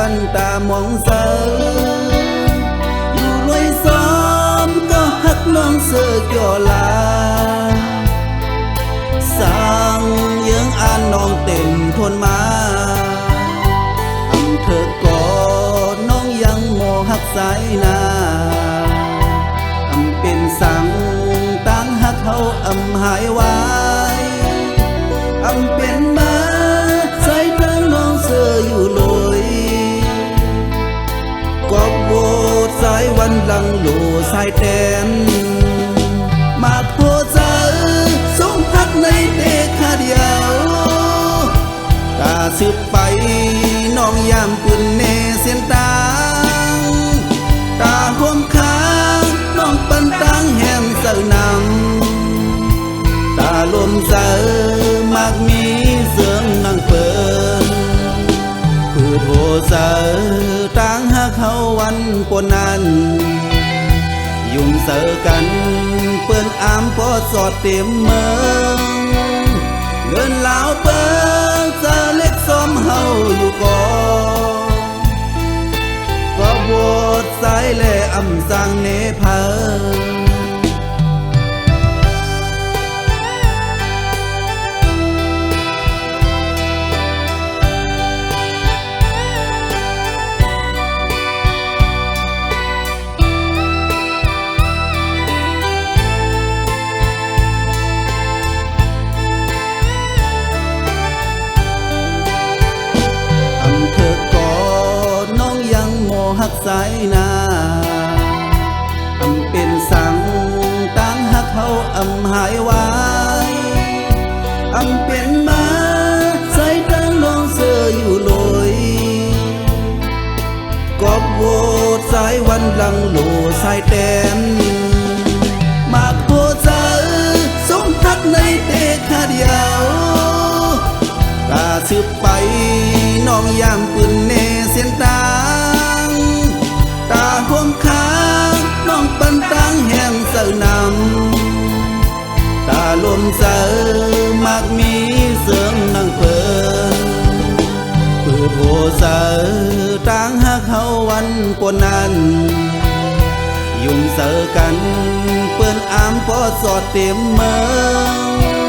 ปันตามองเสืออยู่รวยซ้อมก็ฮักน้องเสือจ่อลาสั่งยังอ่านน้องเต็มทนมาอำเธอก่อนน้องยังโมหักสายนาอำเป็นสั่งตั้งหักเขาอำหายไว้อำเป็นมาใส่เธอน้องเสืออยู่เลยกอบโวดสายวันหลังโลสายแตนมาโพเจอสงพักในเด็กขาเดียวตาสืบไปน้องยามปืนเนเสียนตังตาห่มค้างน้องปันตังแห่งเสือนำตาลมเสือมากมีเสืองนั่งเปินพืชโหเสือตังหาเขาวันปนนั้นยุ่มเสือกันเปิ้นอามพอสอดเต็มเมืองเงินลาวเปิ้นเสือเล็กซ้อมเฮาอยู่ก่อนก็บวชสายแลอำสังเนเพอหักสายนาอำเป็นสั่งตั้งหักเขาอำหายไว้อำเป็นมาใส่ตั้งน้องเสืออยู่ลอยกอบโวดสายวันหลังโลสายแตนมาโพเจอสมทักในเด็กขาเดียวตาสืบไปน้องยามปืนเนเสียนตาตาห่มค้างน้องปันตังแห่งเสือนำตาลมเสือมากมีเสืองนั่งเปินปืดโหเสือตังหาเขาวันปนนั้นยุ่มเสือกันเปิ้นอามพอสอดเต็มเมือง